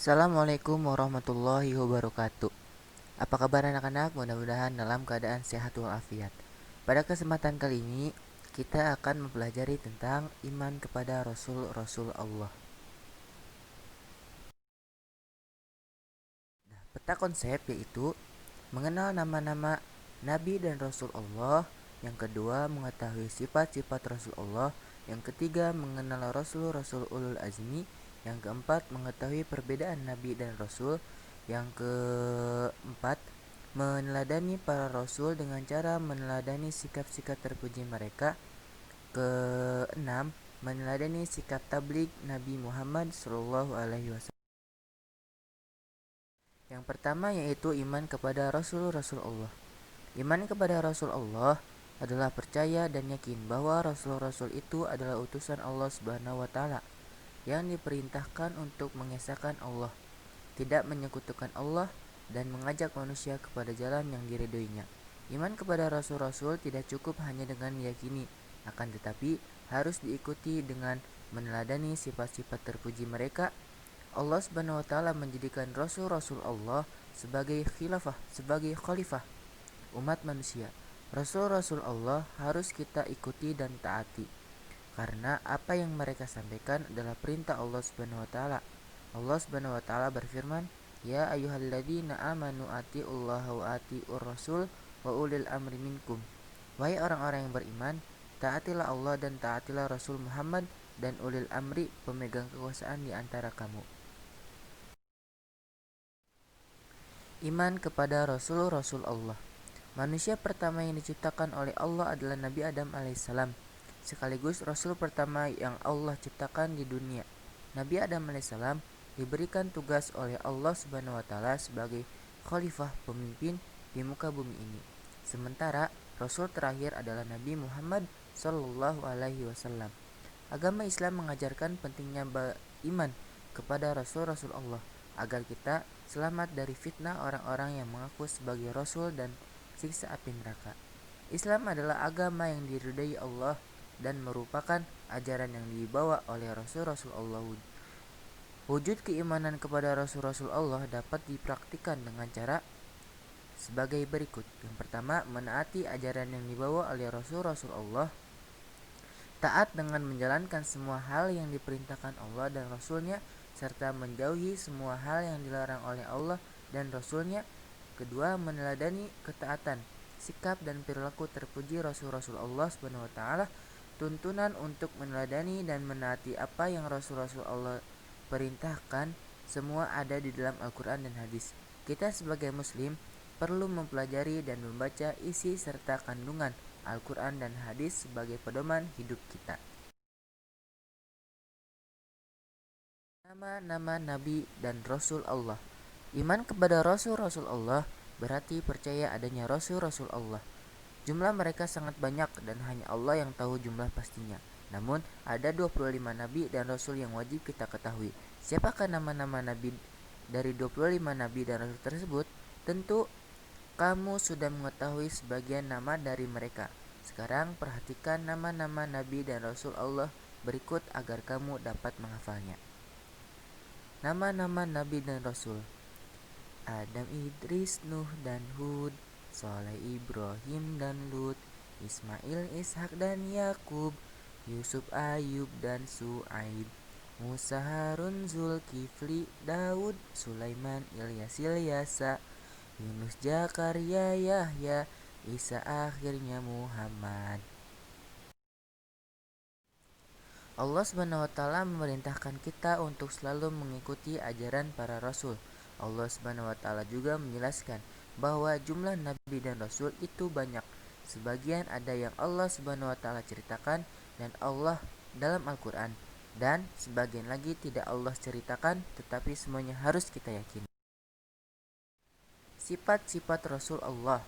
Assalamualaikum warahmatullahi wabarakatuh. Apa kabar anak-anak? Mudah-mudahan dalam keadaan sehat walafiat. Pada kesempatan kali ini, kita akan mempelajari tentang iman kepada Rasul-Rasul Allah. Peta konsep yaitu mengenal nama-nama Nabi dan Rasul Allah. Yang kedua, mengetahui sifat-sifat Rasul Allah. Yang ketiga, mengenal Rasul-Rasul Ulul Azmi. Yang keempat, mengetahui perbedaan Nabi dan Rasul. Yang keempat, meneladani para Rasul dengan cara meneladani sikap-sikap terpuji mereka. Keenam, meneladani sikap tabligh Nabi Muhammad SAW. Yang pertama yaitu iman kepada Rasul-Rasul Allah. Iman kepada Rasul Allah adalah percaya dan yakin bahwa Rasul-Rasul itu adalah utusan Allah Subhanahu wa taala yang diperintahkan untuk mengesahkan Allah, tidak menyekutukan Allah, dan mengajak manusia kepada jalan yang diridhoinya. Iman kepada Rasul-Rasul tidak cukup hanya dengan meyakini, akan tetapi harus diikuti dengan meneladani sifat-sifat terpuji mereka. Allah Subhanahu wa taala menjadikan Rasul-Rasul Allah sebagai khalifah umat manusia. Rasul-Rasul Allah harus kita ikuti dan taati, karena apa yang mereka sampaikan adalah perintah Allah Subhanahu wa taala. Allah Subhanahu wa taala berfirman, "Ya ayyuhalladzina amanu atiullaha wa atiur rasul wa ulil amri minkum." Wahai orang-orang yang beriman, taatilah Allah dan taatilah Rasul Muhammad dan ulil amri, pemegang kekuasaan di antara kamu. Iman kepada Rasul-Rasul Allah. Manusia pertama yang diciptakan oleh Allah adalah Nabi Adam alaihissalam, sekaligus Rasul pertama yang Allah ciptakan di dunia. Nabi Adam alaihissalam diberikan tugas oleh Allah Subhanahu wa taala sebagai khalifah pemimpin di muka bumi ini. Sementara Rasul terakhir adalah Nabi Muhammad Sallallahu Alaihi Wasallam. Agama Islam mengajarkan pentingnya beriman kepada Rasul-Rasul Allah agar kita selamat dari fitnah orang-orang yang mengaku sebagai Rasul dan siksa api neraka. Islam adalah agama yang diridai Allah dan merupakan ajaran yang dibawa oleh Rasul-Rasul Allah. Wujud keimanan kepada Rasul-Rasul Allah dapat dipraktikkan dengan cara sebagai berikut. Yang pertama, menaati ajaran yang dibawa oleh Rasul-Rasul Allah. Taat dengan menjalankan semua hal yang diperintahkan Allah dan Rasul-Nya, serta menjauhi semua hal yang dilarang oleh Allah dan Rasul-Nya. Kedua, meneladani ketaatan, sikap dan perilaku terpuji Rasul-Rasul Allah Subhanahu wa taala. Tuntunan untuk meneladani dan menaati apa yang Rasul-Rasul Allah perintahkan semua ada di dalam Al-Quran dan hadis. Kita sebagai muslim perlu mempelajari dan membaca isi serta kandungan Al-Quran dan hadis sebagai pedoman hidup kita. Nama-nama Nabi dan Rasul Allah. Iman kepada Rasul-Rasul Allah berarti percaya adanya Rasul-Rasul Allah. Jumlah mereka sangat banyak dan hanya Allah yang tahu jumlah pastinya. Namun, ada 25 Nabi dan Rasul yang wajib kita ketahui. Siapakah nama-nama Nabi dari 25 Nabi dan Rasul tersebut? Tentu kamu sudah mengetahui sebagian nama dari mereka. Sekarang perhatikan nama-nama Nabi dan Rasul Allah berikut agar kamu dapat menghafalnya. Nama-nama Nabi dan Rasul: Adam, Idris, Nuh dan Hud, Soleh, Ibrahim dan Lut, Ismail, Ishak dan Yakub, Yusuf, Ayub dan Su'aib, Musa, Harun, Zulkifli, Daud, Sulaiman, Ilyasa, Yunus, Zakaria, Yahya, Isa, akhirnya Muhammad. Allah Subhanahu wa taala memerintahkan kita untuk selalu mengikuti ajaran para rasul. Allah Subhanahu wa taala juga menjelaskan bahwa jumlah nabi dan rasul itu banyak. Sebagian ada yang Allah Subhanahu wa taala ceritakan dan Allah dalam Al-Qur'an, dan sebagian lagi tidak Allah ceritakan tetapi semuanya harus kita yakini. Sifat-sifat Rasul Allah.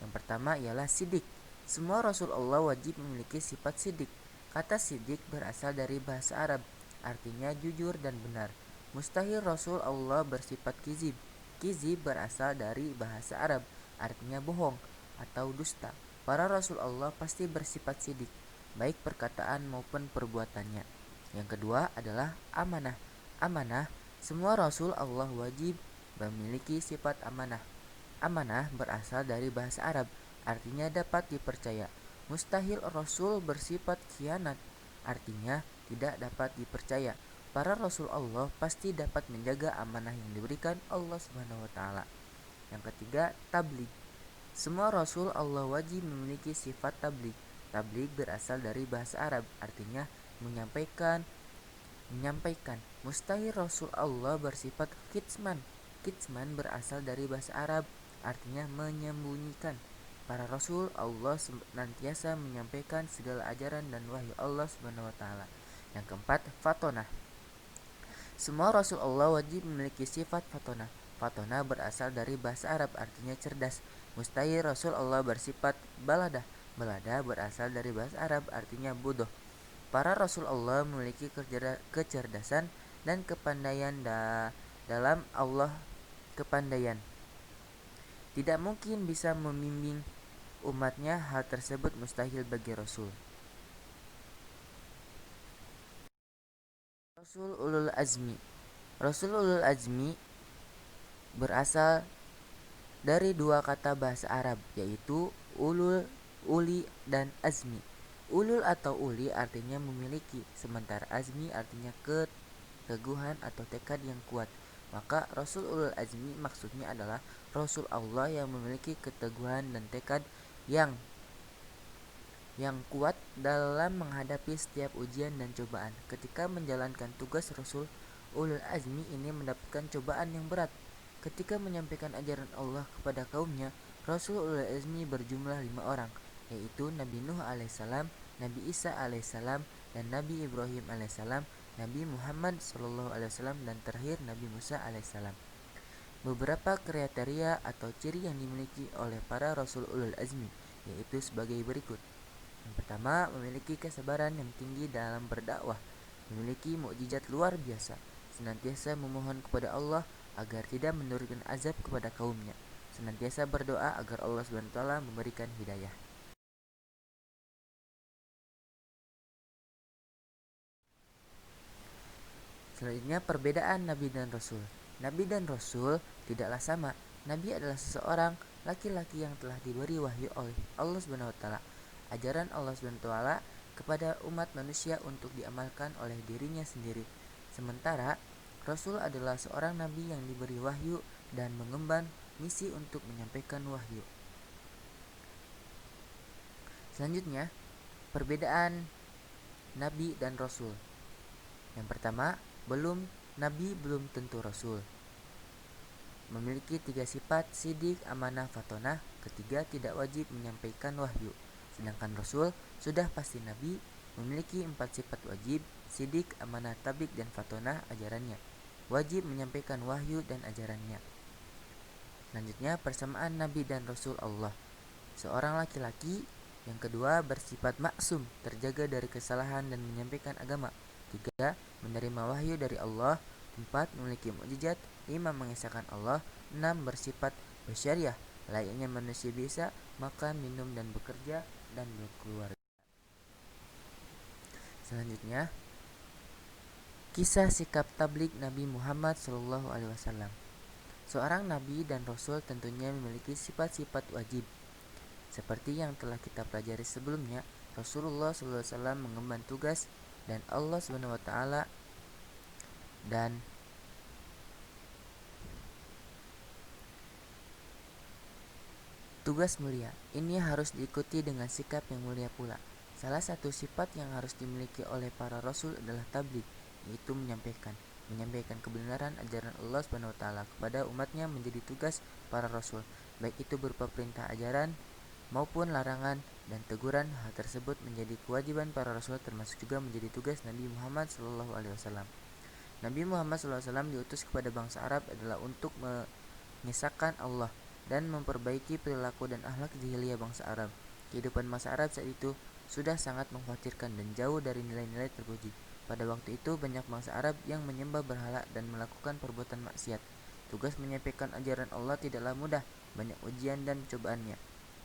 Yang pertama ialah sidik. Semua Rasul Allah wajib memiliki sifat sidik. Kata sidik berasal dari bahasa Arab, artinya jujur dan benar. Mustahil Rasul Allah bersifat kizib. Kizib berasal dari bahasa Arab, artinya bohong atau dusta. Para Rasul Allah pasti bersifat sidik, baik perkataan maupun perbuatannya. Yang kedua adalah amanah. Amanah Semua Rasul Allah wajib memiliki sifat amanah. Amanah berasal dari bahasa Arab, artinya dapat dipercaya. Mustahil Rasul bersifat khianat, artinya tidak dapat dipercaya. Para Rasul Allah pasti dapat menjaga amanah yang diberikan Allah Subhanahu wa taala. Yang ketiga, tabligh. Semua Rasul Allah wajib memiliki sifat tabligh. Tabligh berasal dari bahasa Arab, artinya menyampaikan. Mustahil Rasul Allah bersifat kitman. Kitman berasal dari bahasa Arab, artinya menyembunyikan. Para Rasul Allah senantiasa menyampaikan segala ajaran dan wahyu Allah Subhanahu wa taala. Yang keempat, fatonah. Semua Rasul Allah wajib memiliki sifat fatonah. Fatonah berasal dari bahasa Arab, artinya cerdas. Mustahil Rasul Allah bersifat baladah. Baladah berasal dari bahasa Arab, artinya bodoh. Para Rasul Allah memiliki kecerdasan dan kepandaian dalam Allah kepandaian. Tidak mungkin bisa membimbing umatnya, hal tersebut mustahil bagi Rasul. Rasul Ulul Azmi. Rasul Ulul Azmi berasal dari dua kata bahasa Arab, yaitu ulul, uli, dan azmi. Ulul atau uli artinya memiliki, sementara azmi artinya keteguhan atau tekad yang kuat. Maka Rasul Ulul Azmi maksudnya adalah Rasul Allah yang memiliki keteguhan dan tekad yang kuat dalam menghadapi setiap ujian dan cobaan. Ketika menjalankan tugas Rasul Ulul Azmi ini mendapatkan cobaan yang berat. Ketika menyampaikan ajaran Allah kepada kaumnya, Rasul Ulul Azmi berjumlah 5 orang, yaitu Nabi Nuh alaihissalam, Nabi Isa alaihissalam, dan Nabi Ibrahim alaihissalam, Nabi Muhammad SAW, dan terakhir Nabi Musa alaihissalam. Beberapa kriteria atau ciri yang dimiliki oleh para Rasul Ulul Azmi yaitu sebagai berikut. Yang pertama, memiliki kesabaran yang tinggi dalam berdakwah, memiliki mukjizat luar biasa, senantiasa memohon kepada Allah agar tidak menurunkan azab kepada kaumnya, senantiasa berdoa agar Allah SWT memberikan hidayah. Selanjutnya, perbedaan Nabi dan Rasul. Nabi dan Rasul tidaklah sama. Nabi adalah seseorang laki-laki yang telah diberi wahyu oleh Allah SWT. Ajaran Allah SWT kepada umat manusia untuk diamalkan oleh dirinya sendiri. Sementara Rasul adalah seorang nabi yang diberi wahyu dan mengemban misi untuk menyampaikan wahyu. Selanjutnya, perbedaan nabi dan rasul. Yang pertama, nabi belum tentu rasul. Memiliki 3 sifat: sidik, amanah, fatonah. Ketiga, tidak wajib menyampaikan wahyu. Sedangkan rasul sudah pasti nabi, memiliki 4 sifat wajib: sidik, amanah, tabligh, dan fatonah ajarannya. Wajib menyampaikan wahyu dan ajarannya. Selanjutnya, persamaan nabi dan rasul Allah. Seorang laki-laki. Yang kedua, bersifat maksum, terjaga dari kesalahan dan menyampaikan agama. 3. Menerima wahyu dari Allah. 4. Memiliki mukjizat. 5. Mengesahkan Allah. 6. Bersifat basyariah, layaknya manusia biasa, makan, minum, dan bekerja, dan berkeluarga. Selanjutnya, kisah sikap tabligh Nabi Muhammad SAW. Seorang nabi dan rasul tentunya memiliki sifat-sifat wajib. Seperti yang telah kita pelajari sebelumnya, Rasulullah SAW mengemban tugas dan Allah SWT dan tugas mulia. Ini harus diikuti dengan sikap yang mulia pula. Salah satu sifat yang harus dimiliki oleh para rasul adalah tabligh, yaitu menyampaikan kebenaran ajaran Allah SWT kepada umatnya menjadi tugas para rasul, baik itu berupa perintah ajaran maupun larangan dan teguran. Hal tersebut menjadi kewajiban para rasul, termasuk juga menjadi tugas Nabi Muhammad SAW. Nabi Muhammad SAW diutus kepada bangsa Arab adalah untuk mengisahkan Allah dan memperbaiki perilaku dan akhlak jahiliyah bangsa Arab. Kehidupan bangsa Arab saat itu sudah sangat mengkhawatirkan dan jauh dari nilai-nilai terpuji. Pada waktu itu banyak bangsa Arab yang menyembah berhala dan melakukan perbuatan maksiat. Tugas menyampaikan ajaran Allah tidaklah mudah, banyak ujian dan cobaannya.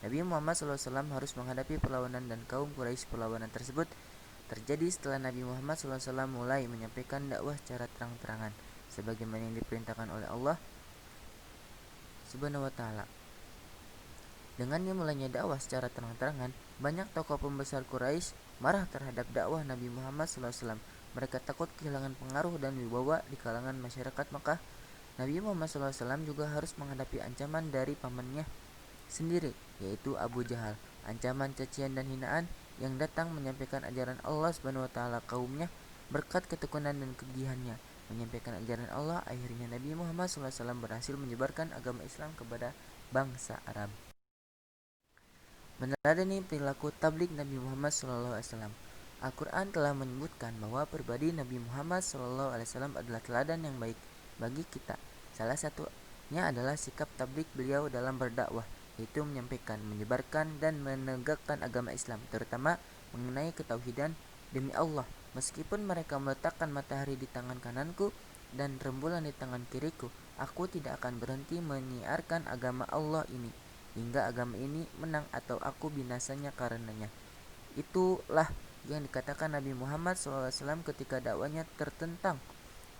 Nabi Muhammad SAW harus menghadapi perlawanan dan kaum Quraisy. Perlawanan tersebut terjadi setelah Nabi Muhammad SAW mulai menyampaikan dakwah secara terang-terangan. sebagaimana yang diperintahkan oleh Allah Subhanahu wa taala. Dengan dimulainya dakwah secara terang-terangan, banyak tokoh pembesar Quraisy marah terhadap dakwah Nabi Muhammad SAW. Mereka takut kehilangan pengaruh dan wibawa di kalangan masyarakat Makkah. Nabi Muhammad SAW juga harus menghadapi ancaman dari pamannya sendiri, yaitu Abu Jahal. Ancaman cacian dan hinaan yang datang menyampaikan ajaran Allah Subhanahu wa taala kaumnya berkat ketekunan dan kegigihannya menyampaikan ajaran Allah. Akhirnya Nabi Muhammad SAW berhasil menyebarkan agama Islam kepada bangsa Arab. Meneladani perilaku tabligh Nabi Muhammad SAW. Al-Quran telah menyebutkan bahwa pribadi Nabi Muhammad SAW adalah teladan yang baik bagi kita. Salah satunya adalah sikap tabligh beliau dalam berdakwah, yaitu menyampaikan, menyebarkan, dan menegakkan agama Islam, terutama mengenai ketauhidan. Demi Allah, meskipun mereka meletakkan matahari di tangan kananku dan rembulan di tangan kiriku, aku tidak akan berhenti menyiarkan agama Allah ini hingga agama ini menang atau aku binasanya karenanya. Itulah yang dikatakan Nabi Muhammad SAW ketika dakwanya tertentang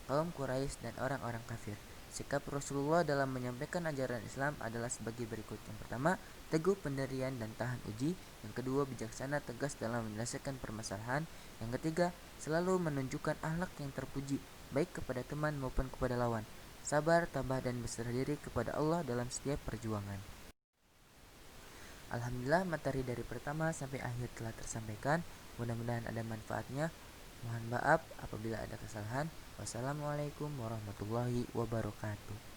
kaum Quraisy dan orang-orang kafir. Sikap Rasulullah dalam menyampaikan ajaran Islam adalah sebagai berikut. Yang pertama, teguh pendirian dan tahan uji. Yang kedua, bijaksana tegas dalam menyelesaikan permasalahan. Yang ketiga, selalu menunjukkan akhlak yang terpuji, baik kepada teman maupun kepada lawan. Sabar, tabah, dan berserah diri kepada Allah dalam setiap perjuangan. Alhamdulillah, materi dari pertama sampai akhir telah tersampaikan. Mudah-mudahan ada manfaatnya. Mohon maaf apabila ada kesalahan. Wassalamualaikum warahmatullahi wabarakatuh.